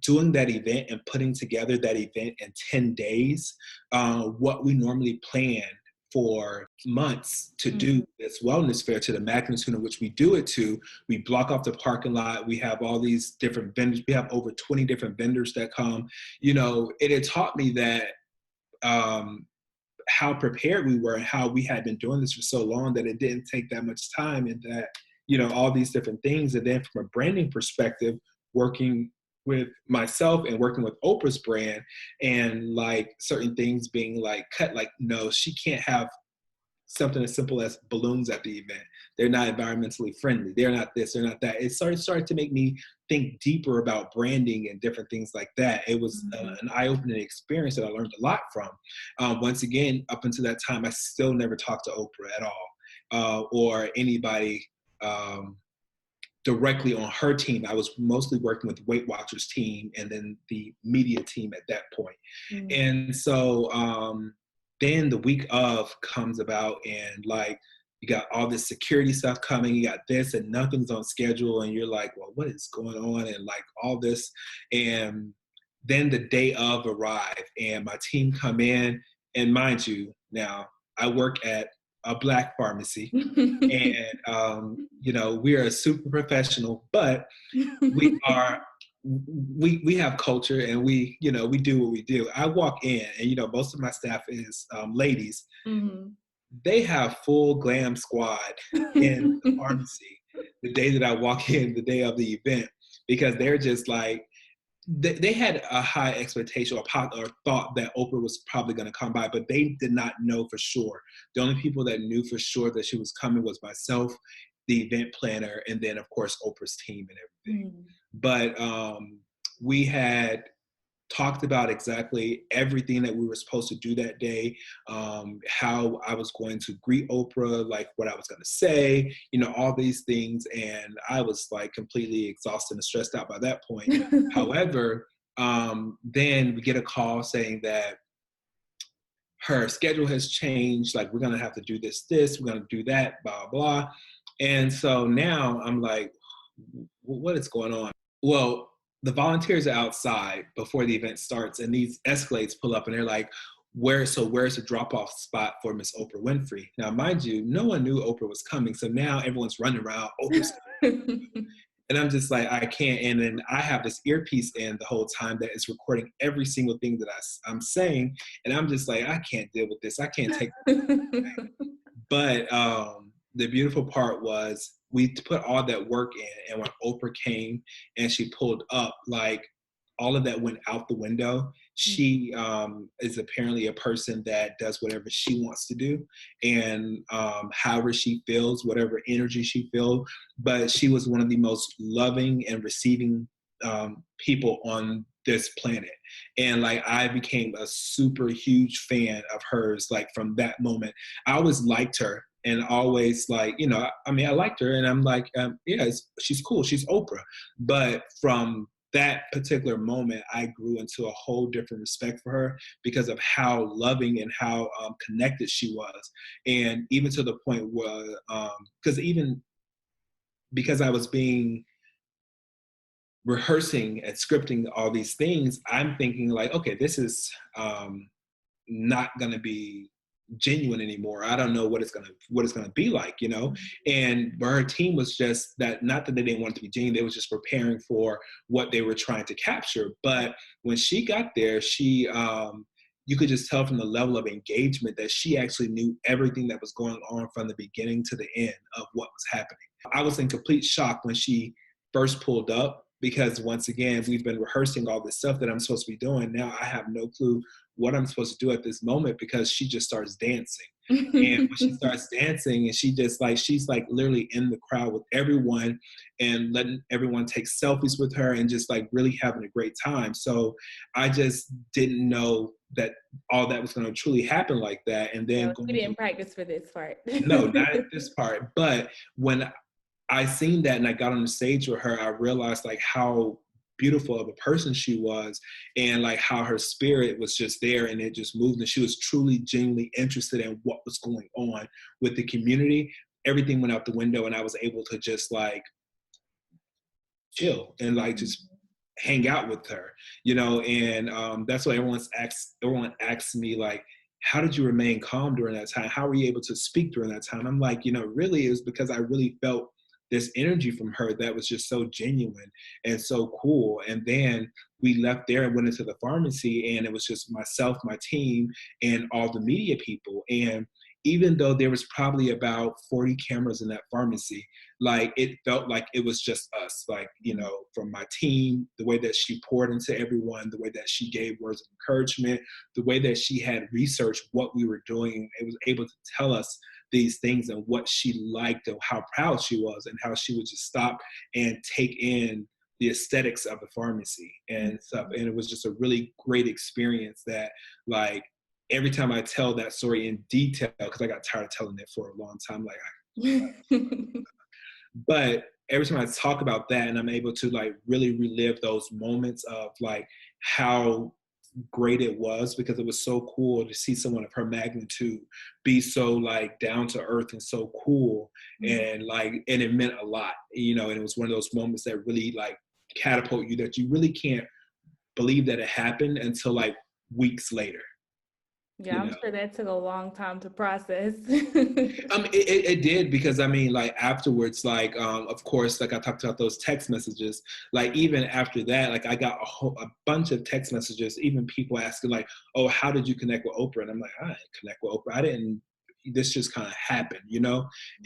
doing that event and putting together that event in 10 days, what we normally plan for months to do this wellness fair to the magnitude in which we do it to. We block off the parking lot. We have all these different vendors. We have over 20 different vendors that come. It had taught me that how prepared we were and how we had been doing this for so long that it didn't take that much time, and that, all these different things. And then from a branding perspective, working with myself and working with Oprah's brand, and like certain things being like cut, like, no, she can't have something as simple as balloons at the event. They're not environmentally friendly. They're not this, they're not that. It started to make me think deeper about branding and different things like that. It was an eye-opening experience that I learned a lot from. Once again, up until that time, I still never talked to Oprah at all, or anybody directly on her team. I was mostly working with Weight Watchers team and then the media team at that point. And so then the week of comes about, and like, you got all this security stuff coming, you got this, and nothing's on schedule, and you're like, well, what is going on? And like all this. And then the day of arrive, and my team come in, and mind you, now I work at a Black pharmacy, and we are super professional, but we have culture, and we do what we do. I walk in, and most of my staff is ladies. They have full glam squad in the pharmacy the day that I walk in, the day of the event, because they're just like, they had a high expectation or thought that Oprah was probably going to come by, but they did not know for sure. The only people that knew for sure that she was coming was myself, the event planner, and then of course Oprah's team and everything. But we had talked about exactly everything that we were supposed to do that day, how I was going to greet Oprah, like what I was going to say, all these things. And I was like completely exhausted and stressed out by that point. However, then we get a call saying that her schedule has changed. Like, we're going to have to do this, we're going to do that, blah, blah. And so now I'm like, what is going on? Well, the volunteers are outside before the event starts, and these Escalades pull up, and they're like, where's the drop-off spot for Miss Oprah Winfrey? Now, mind you, no one knew Oprah was coming, so now everyone's running around, Oprah's coming. And I'm just like, I can't. And then I have this earpiece in the whole time that is recording every single thing that I'm saying, and I'm just like, I can't deal with this. I can't take this. But the beautiful part was we put all that work in, and when Oprah came and she pulled up, like, all of that went out the window. She is apparently a person that does whatever she wants to do, and however she feels, whatever energy she feels. But she was one of the most loving and receiving people on this planet. And like, I became a super huge fan of hers, like from that moment. I always liked her, and always like, I liked her, and I'm like, she's cool, she's Oprah. But from that particular moment, I grew into a whole different respect for her because of how loving and how connected she was. And even to the point where, because I was rehearsing and scripting all these things, I'm thinking like, okay, this is not going to be genuine anymore. I don't know what it's gonna be like, And her team was just that, not that they didn't want it to be genuine, they was just preparing for what they were trying to capture. But when she got there, she you could just tell from the level of engagement that she actually knew everything that was going on from the beginning to the end of what was happening. I was in complete shock when she first pulled up, because once again, we've been rehearsing all this stuff that I'm supposed to be doing. Now I have no clue what I'm supposed to do at this moment, because she just starts dancing. And when she starts dancing, and she's like literally in the crowd with everyone and letting everyone take selfies with her and just like really having a great time. So I just didn't know that all that was going to truly happen like that. And then we didn't practice for this part. No, not at this part. But when I seen that and I got on the stage with her, I realized like how beautiful of a person she was, and like how her spirit was just there and it just moved, and she was truly genuinely interested in what was going on with the community. Everything went out the window and I was able to just like chill and like just hang out with her, and that's why everyone asks me like, how did you remain calm during that time? How were you able to speak during that time? I'm like, really it was because I really felt this energy from her that was just so genuine and so cool. And then we left there and went into the pharmacy, and it was just myself, my team, and all the media people. And even though there was probably about 40 cameras in that pharmacy, like it felt like it was just us, like, from my team, the way that she poured into everyone, the way that she gave words of encouragement, the way that she had researched what we were doing, it was able to tell us these things and what she liked and how proud she was and how she would just stop and take in the aesthetics of the pharmacy and stuff. And it was just a really great experience that, like, every time I tell that story in detail, because I got tired of telling it for a long time, but every time I talk about that and I'm able to like really relive those moments of like how great it was, because it was so cool to see someone of her magnitude be so like down to earth and so cool, and it meant a lot, and it was one of those moments that really like catapult you, that you really can't believe that it happened until like weeks later. Yeah, I'm sure that took a long time to process. It did, because I mean, like afterwards, like of course, like I talked about those text messages. Like even after that, like I got a bunch of text messages, even people asking like, "Oh, how did you connect with Oprah?" And I'm like, I didn't connect with Oprah. I didn't. This just kind of happened.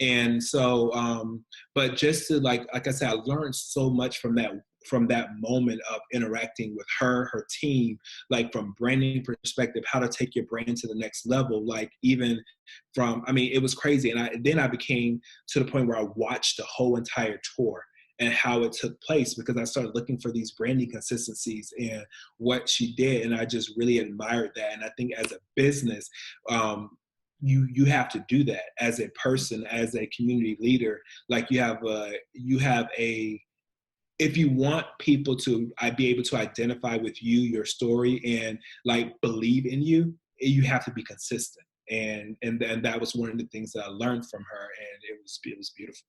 And so, but just to like I said, I learned so much from that moment of interacting with her team, like from branding perspective, how to take your brand to the next level. Like even it was crazy. And then I became to the point where I watched the whole entire tour and how it took place, because I started looking for these branding consistencies and what she did. And I just really admired that. And I think as a business, you have to do that as a person, as a community leader. Like you have a if you want people to be able to identify with you, your story, and like believe in you, you have to be consistent. And that was one of the things that I learned from her, and it was beautiful.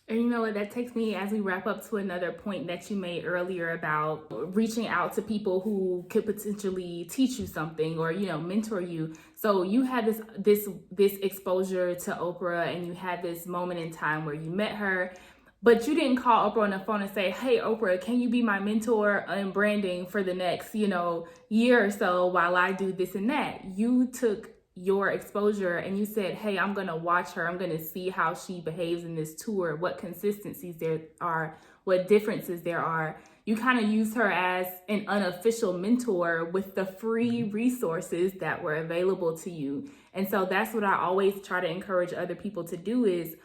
And you know what, that takes me as we wrap up to another point that you made earlier about reaching out to people who could potentially teach you something or, mentor you. So you had this exposure to Oprah, and you had this moment in time where you met her, but you didn't call Oprah on the phone and say, "Hey Oprah, can you be my mentor in branding for the next, year or so while I do this and that?" You took your exposure and you said, "Hey, I'm going to watch her. I'm going to see how she behaves in this tour, what consistencies there are, what differences there are." You kind of used her as an unofficial mentor with the free resources that were available to you. And so that's what I always try to encourage other people to do is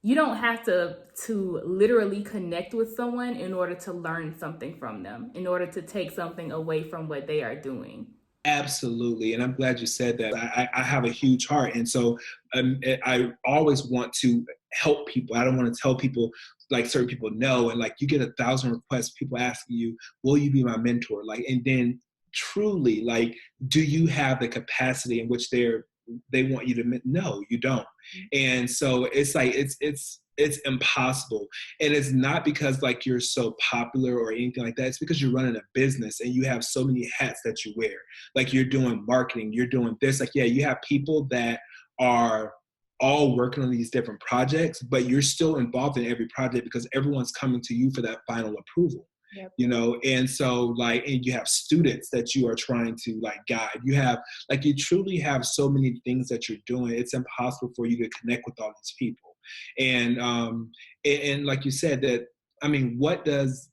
you don't have to literally connect with someone in order to learn something from them, in order to take something away from what they are doing. Absolutely. And I'm glad you said that. I have a huge heart. And so I always want to help people. I don't want to tell people, like certain people no. And like you get 1,000 requests, people asking you, will you be my mentor? Like, and then truly, like, do you have the capacity in which they want you to, no, you don't. And so it's like, it's impossible. And it's not because like you're so popular or anything like that. It's because you're running a business and you have so many hats that you wear. Like you're doing marketing, you're doing this. Like, yeah, you have people that are all working on these different projects, but you're still involved in every project because everyone's coming to you for that final approval. Yep. And so like, and you have students that you are trying to like guide. You have like, you truly have so many things that you're doing. It's impossible for you to connect with all these people. And like you said, that, I mean, what does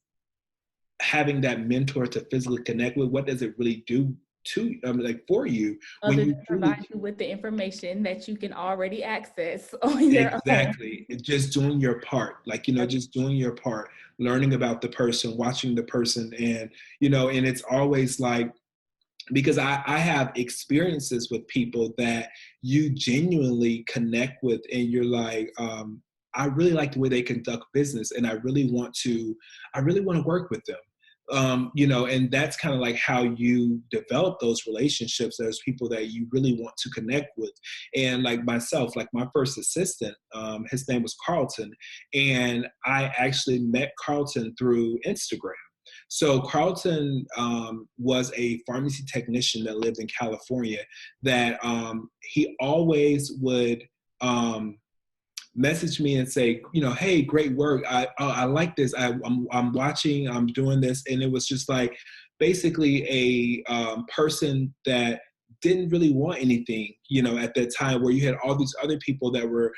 having that mentor to physically connect with, what does it really do to like for you Other when you than truly provide you with the information that you can already access on your own. exactly just doing your part, like just doing your part, learning about the person, watching the person, and and it's always like, because I have experiences with people that you genuinely connect with, and you're like, I really like the way they conduct business, and I really want to work with them. And that's kind of like how you develop those relationships. There's people that you really want to connect with. And like myself, like my first assistant, his name was Carlton. And I actually met Carlton through Instagram. So Carlton was a pharmacy technician that lived in California that he always would message me and say, hey, great work. I like this. I'm watching. I'm doing this, and it was just like basically a person that didn't really want anything, at that time, where you had all these other people that were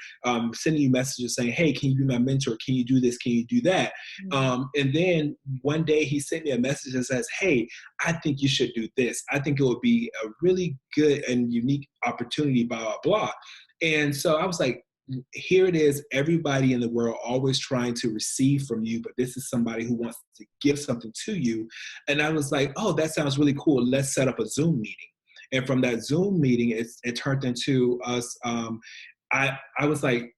sending you messages saying, hey, can you be my mentor? Can you do this? Can you do that? And then one day he sent me a message that says, hey, I think you should do this. I think it would be a really good and unique opportunity, blah, blah, blah. And so I was like, here it is, everybody in the world always trying to receive from you, but this is somebody who wants to give something to you. And I was like, oh, that sounds really cool. Let's set up a Zoom meeting. And from that Zoom meeting, it turned into us. I was like,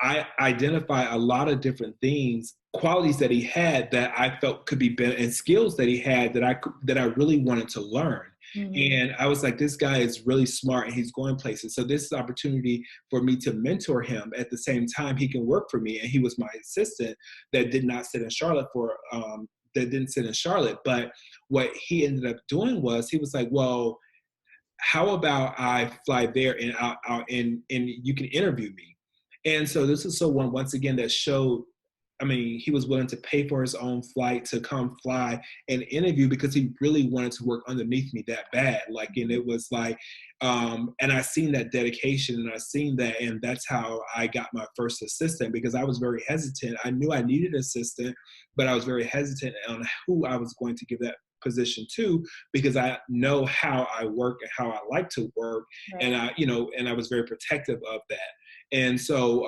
I identify a lot of different things, qualities that he had that I felt could be better, and skills that he had that I really wanted to learn. And I was like, this guy is really smart and he's going places. So this is an opportunity for me to mentor him. At the same time, he can work for me. And he was my assistant that did not sit in Charlotte that didn't sit in Charlotte. But what he ended up doing was he was like, well, how about I fly there and and you can interview me. And so this is someone, once again, that showed, he was willing to pay for his own flight to come fly and interview because he really wanted to work underneath me that bad. And it was like, and I seen that dedication and I seen that, and that's how I got my first assistant, because I was very hesitant. I knew I needed an assistant, but I was very hesitant on who I was going to give that position to, because I know how I work and how I like to work. Right. And I was very protective of that. And so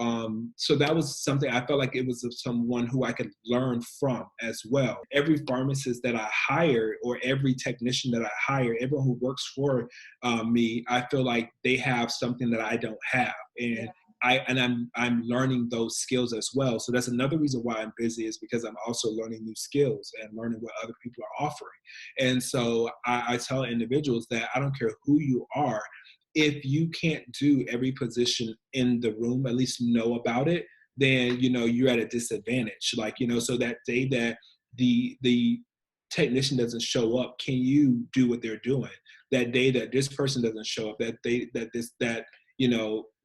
that was something I felt like it was someone who I could learn from as well. Every pharmacist that I hire, or every technician that I hire, everyone who works for me, I feel like they have something that I don't have. And I'm learning those skills as well. So that's another reason why I'm busy, is because I'm also learning new skills and learning what other people are offering. And so I tell individuals that I don't care who you are, if you can't do every position in the room, at least know about it, then, you're at a disadvantage. So that day that the technician doesn't show up, can you do what they're doing? That day that this person doesn't show up,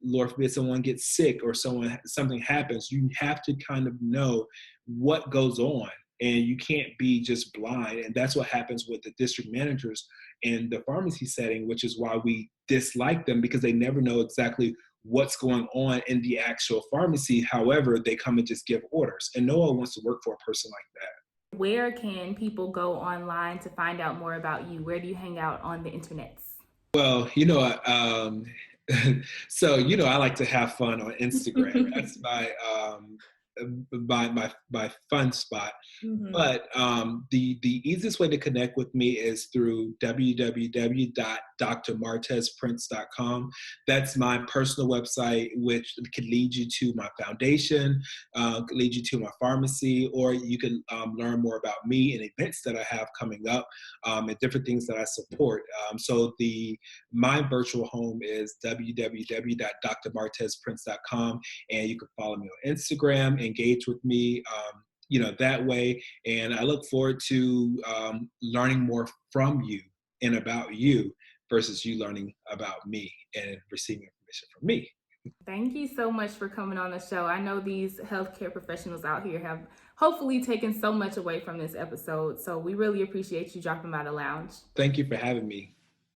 Lord forbid someone gets sick or something happens, you have to kind of know what goes on. And you can't be just blind. And that's what happens with the district managers in the pharmacy setting, which is why we dislike them, because they never know exactly what's going on in the actual pharmacy. However, they come and just give orders, and no one wants to work for a person like that. Where can people go online to find out more about you? Where do you hang out on the internets? Well, so, I like to have fun on Instagram. That's my fun spot. But the easiest way to connect with me is through www.drmartezprince.com. That's my personal website, which can lead you to my foundation, could lead you to my pharmacy, or you can learn more about me and events that I have coming up, and different things that I support. So my virtual home is www.drmartezprince.com, and you can follow me on Instagram, engage with me that way. And I look forward to learning more from you and about you, versus you learning about me and receiving information from me. Thank you so much for coming on the show. I know these healthcare professionals out here have hopefully taken so much away from this episode. So we really appreciate you dropping by the lounge. Thank you for having me.